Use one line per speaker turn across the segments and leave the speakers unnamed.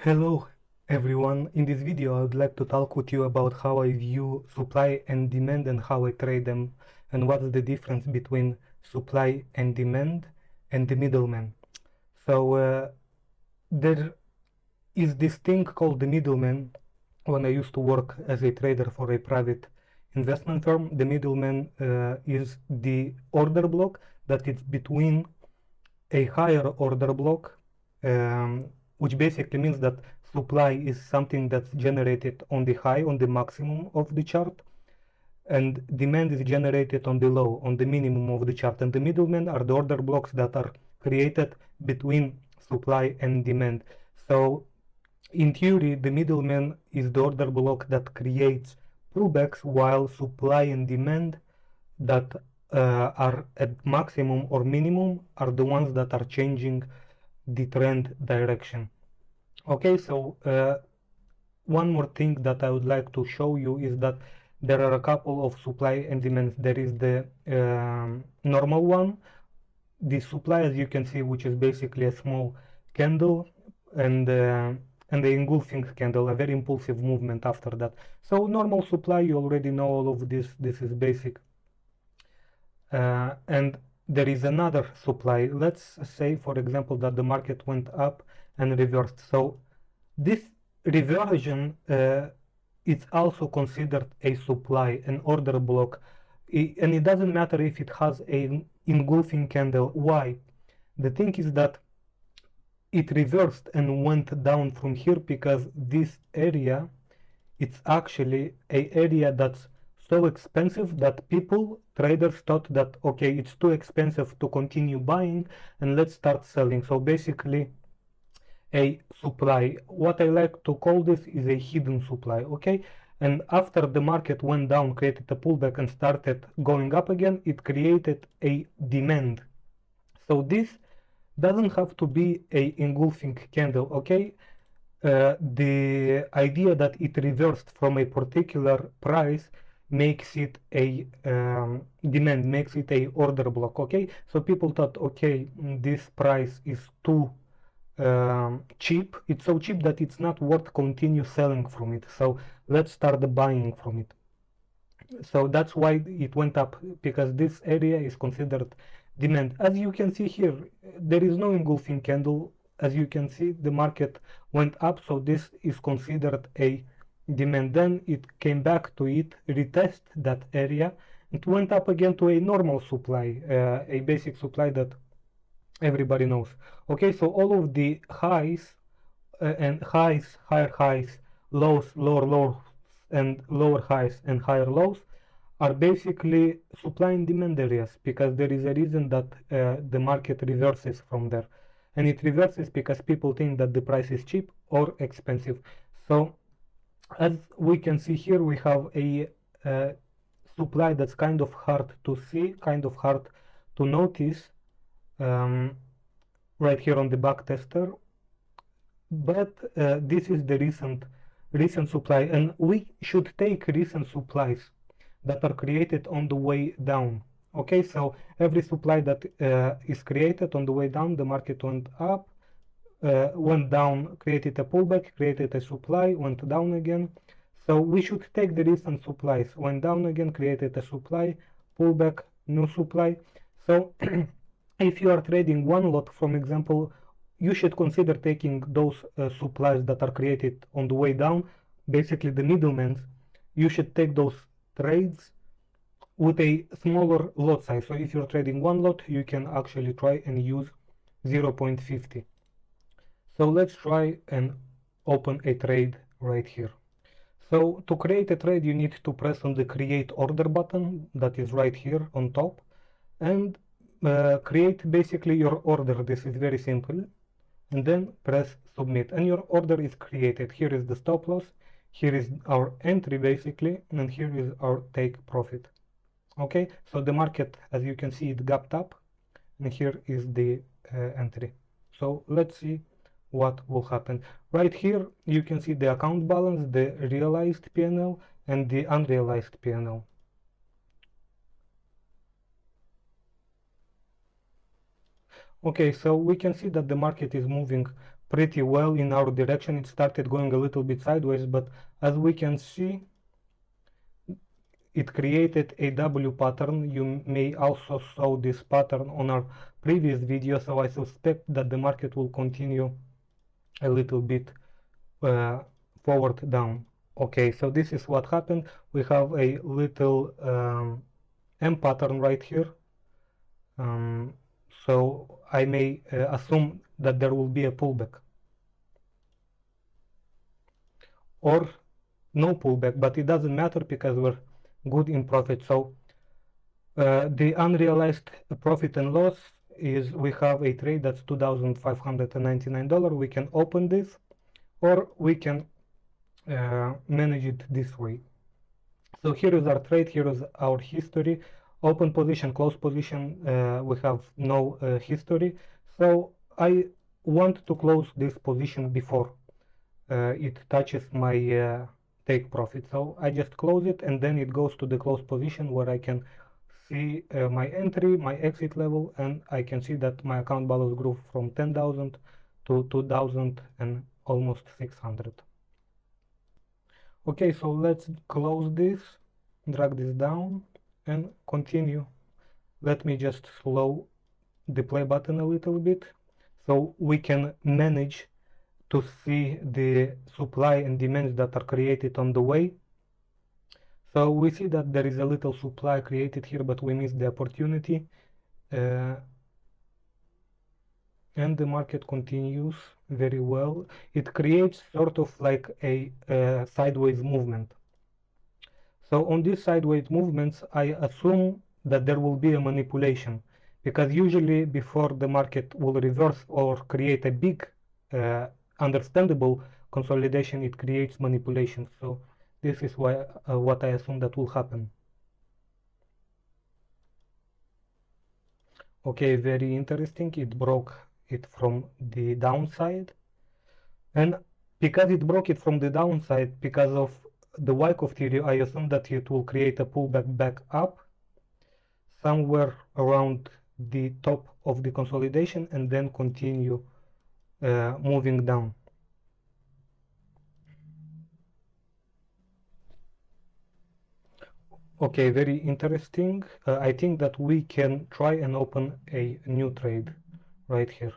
Hello everyone, in this video I would like to talk with you about how I view supply and demand and how I trade them and what's the difference between supply and demand and the middleman. So there is this thing called the middleman. When I used to work as a trader for a private investment firm, the middleman is the order block that is between a higher order block, which basically means that supply is something that's generated on the high, on the maximum of the chart, and demand is generated on the low, on the minimum of the chart. And the middlemen are the order blocks that are created between supply and demand. So in theory, the middleman is the order block that creates pullbacks, while supply and demand that are at maximum or minimum are the ones that are changing the trend direction. Okay, so one more thing that I would like to show you is that there are a couple of supply and demands. There is the normal one, the supply, as you can see, which is basically a small candle, and the engulfing candle, a very impulsive movement after that. So normal supply, you already know all of this. This is basic. And there is another supply. Let's say, for example, that the market went up and reversed. So this reversion is also considered a supply, an order block. And it doesn't matter if it has an engulfing candle. Why? The thing is that it reversed and went down from here because this area, it's actually a area that's so expensive that people, traders, thought that okay, it's too expensive to continue buying and let's start selling. So basically a supply, what I like to call this is a hidden supply. Okay, and after the market went down, created a pullback and started going up again, it created a demand. So this doesn't have to be a engulfing candle. Okay, the idea that it reversed from a particular price makes it a demand, makes it a order block. Okay, so people thought, okay, this price is too cheap. It's so cheap that it's not worth continue selling from it. So let's start buying from it. So that's why it went up, because this area is considered demand. As you can see here, there is no engulfing candle. As you can see, the market went up, so this is considered a demand. Then it came back to it, retest that area, it went up again to a normal supply, a basic supply that everybody knows. Okay, so all of the highs and highs, higher highs, lows, lower lows, and lower highs and higher lows are basically supply and demand areas, because there is a reason that the market reverses from there, and it reverses because people think that the price is cheap or expensive. So as we can see here, we have a supply that's kind of hard to see, kind of hard to notice, right here on the back tester, but this is the recent supply, and we should take recent supplies that are created on the way down. Okay, so every supply that is created on the way down, the market went up, went down, created a pullback, created a supply, went down again. So we should take the recent supplies, went down again, created a supply, pullback, new supply. So if you are trading one lot, for example, you should consider taking those supplies that are created on the way down, basically the middlemen. You should take those trades with a smaller lot size. So if you're trading one lot, you can actually try and use 0.50. So let's try and open a trade right here. So to create a trade, you need to press on the create order button that is right here on top, and create basically your order. This is very simple, and then press submit and your order is created. Here is the stop loss, here is our entry basically, and here is our take profit. Okay, so the market, as you can see, it gapped up, and here is the entry. So let's see what will happen. Right here you can see the account balance, the realized P&L and the unrealized P&L. Okay, so we can see that the market is moving pretty well in our direction. It started going a little bit sideways, but as we can see, it created a W pattern. You may also saw this pattern on our previous video, so I suspect that the market will continue a little bit forward down. Okay, so this is what happened. We have a little M pattern right here. So I may assume that there will be a pullback or no pullback, but it doesn't matter because we're good in profit. So the unrealized profit and loss is we have a trade that's $2,599. We can open this or we can manage it this way. So here is our trade, here is our history. Open position, close position, we have no history. So I want to close this position before it touches my take profit. So I just close it and then it goes to the close position where I can see my entry, my exit level, and I can see that my account balance grew from 10,000 to 2,000 and almost 600. Okay, so let's close this, drag this down and continue. Let me just slow the play button a little bit so we can manage to see the supply and demands that are created on the way. So we see that there is a little supply created here, but we missed the opportunity. And the market continues very well. It creates sort of like a sideways movement. So on these sideways movements, I assume that there will be a manipulation, because usually before the market will reverse or create a big understandable consolidation, it creates manipulation. So this is why what I assume that will happen. Okay, very interesting. It broke it from the downside, and because it broke it from the downside, because of the Wyckoff theory, I assume that it will create a pullback back up somewhere around the top of the consolidation and then continue moving down. Okay, very interesting. I think that we can try and open a new trade right here.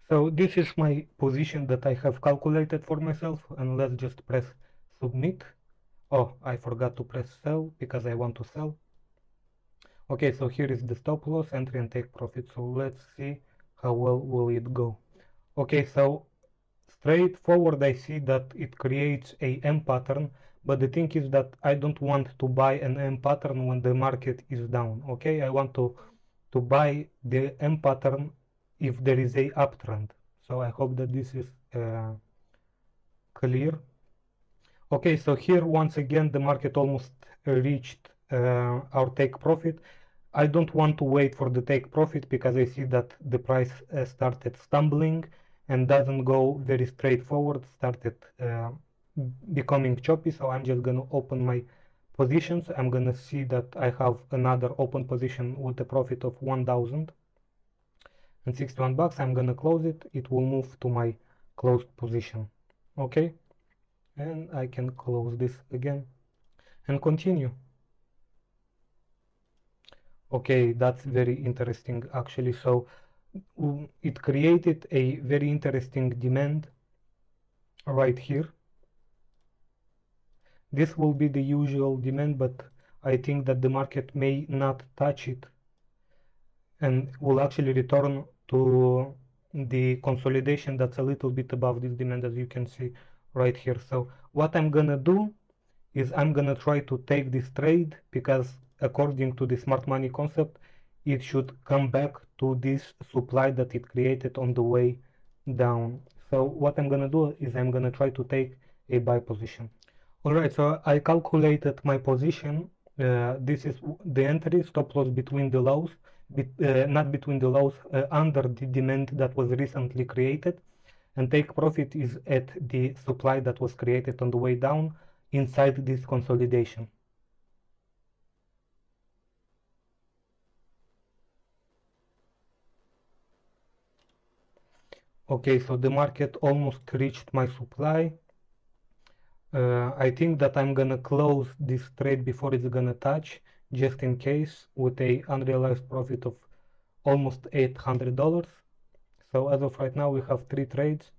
So this is my position that I have calculated for myself, and let's just press submit. Oh, I forgot to press sell because I want to sell. Okay, so here is the stop loss, entry and take profit. So let's see how well will it go. Okay, so straightforward I see that it creates a M pattern, but the thing is that I don't want to buy an M pattern when the market is down. Okay, I want to buy the M pattern if there is a uptrend. So I hope that this is clear. Okay, so here once again the market almost reached our take profit. I don't want to wait for the take profit because I see that the price started stumbling and doesn't go very straightforward, started becoming choppy. So I'm just gonna open my positions. I'm gonna see that I have another open position with a profit of 1,061 bucks. I'm gonna close it. It will move to my closed position. Okay, and I can close this again and continue. Okay, that's very interesting actually. So it created a very interesting demand right here. This will be the usual demand, but I think that the market may not touch it and will actually return to the consolidation that's a little bit above this demand, as you can see right here. So what I'm gonna do is I'm gonna try to take this trade because according to the smart money concept, it should come back to this supply that it created on the way down. So what I'm gonna do is I'm gonna try to take a buy position. Alright, so I calculated my position. This is the entry, stop loss between the lows, not between the lows, under the demand that was recently created, and take profit is at the supply that was created on the way down inside this consolidation. Okay, so the market almost reached my supply. I think that I'm gonna close this trade before it's gonna touch, just in case, with a unrealized profit of almost $800. So as of right now we have 3 trades,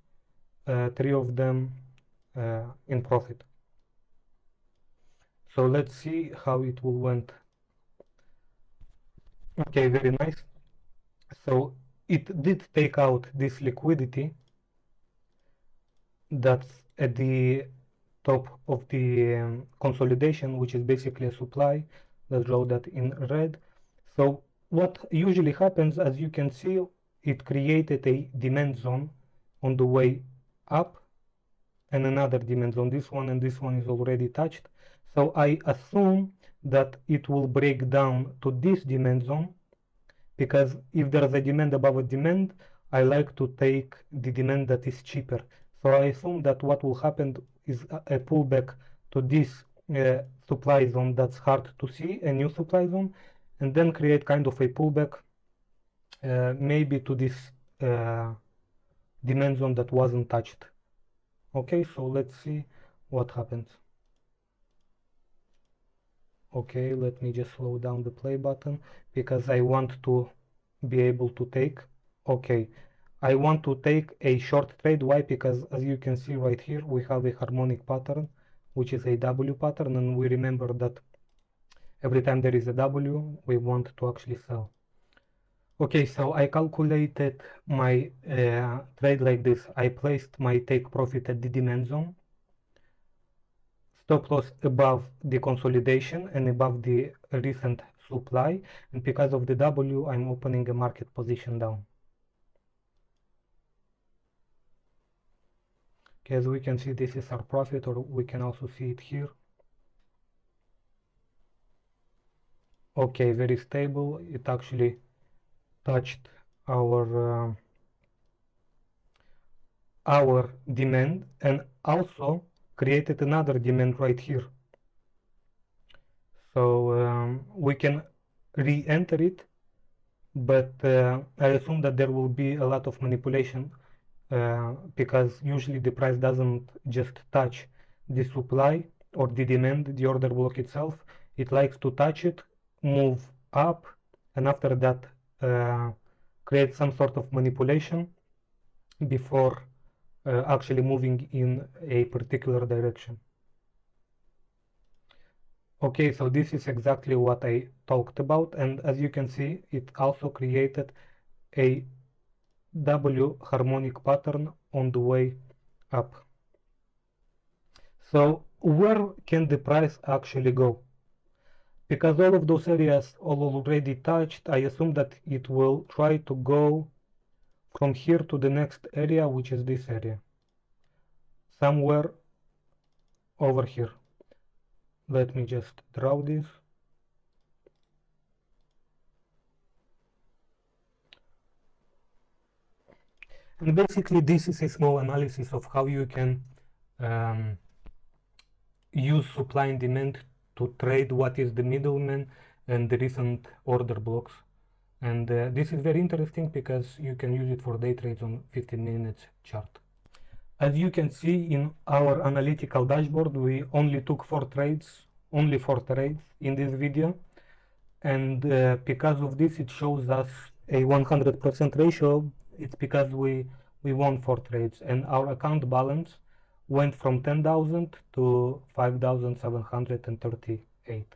3 of them in profit. So let's see how it will went. Okay, very nice. So it did take out this liquidity that's at the top of the consolidation, which is basically a supply. Let's draw that in red. So what usually happens, as you can see, it created a demand zone on the way up and another demand zone. This one and this one is already touched. So I assume that it will break down to this demand zone, because if there's a demand above a demand, I like to take the demand that is cheaper. So I assume that what will happen is a pullback to this supply zone that's hard to see, a new supply zone, and then create kind of a pullback maybe to this demand zone that wasn't touched. Okay, so let's see what happens. Okay, let me just slow down the play button because I want to be able to take. Okay, I want to take a short trade. Why? Because as you can see right here, we have a harmonic pattern, which is a W pattern, and we remember that every time there is a W, we want to actually sell. Okay, so I calculated my trade like this. I placed my take profit at the demand zone, stop loss above the consolidation and above the recent supply, and because of the W, I'm opening a market position down. Okay, as we can see, this is our profit, or we can also see it here. Okay, very stable. It actually touched our demand and also created another demand right here. So we can re-enter it, but I assume that there will be a lot of manipulation because usually the price doesn't just touch the supply or the demand, the order block itself. It likes to touch it, move up, and after that create some sort of manipulation before actually moving in a particular direction. Okay, so this is exactly what I talked about, and as you can see, it also created a W harmonic pattern on the way up. So where can the price actually go? Because all of those areas are already touched, I assume that it will try to go from here to the next area, which is this area. Somewhere over here. Let me just draw this. And basically this is a small analysis of how you can use supply and demand to trade what is the middleman and the recent order blocks. And this is very interesting because you can use it for day trades on 15 minutes chart. As you can see in our analytical dashboard, we only took 4 trades, only 4 trades in this video. And because of this, it shows us a 100% ratio. It's because we won 4 trades, and our account balance went from 10,000 to 5,738.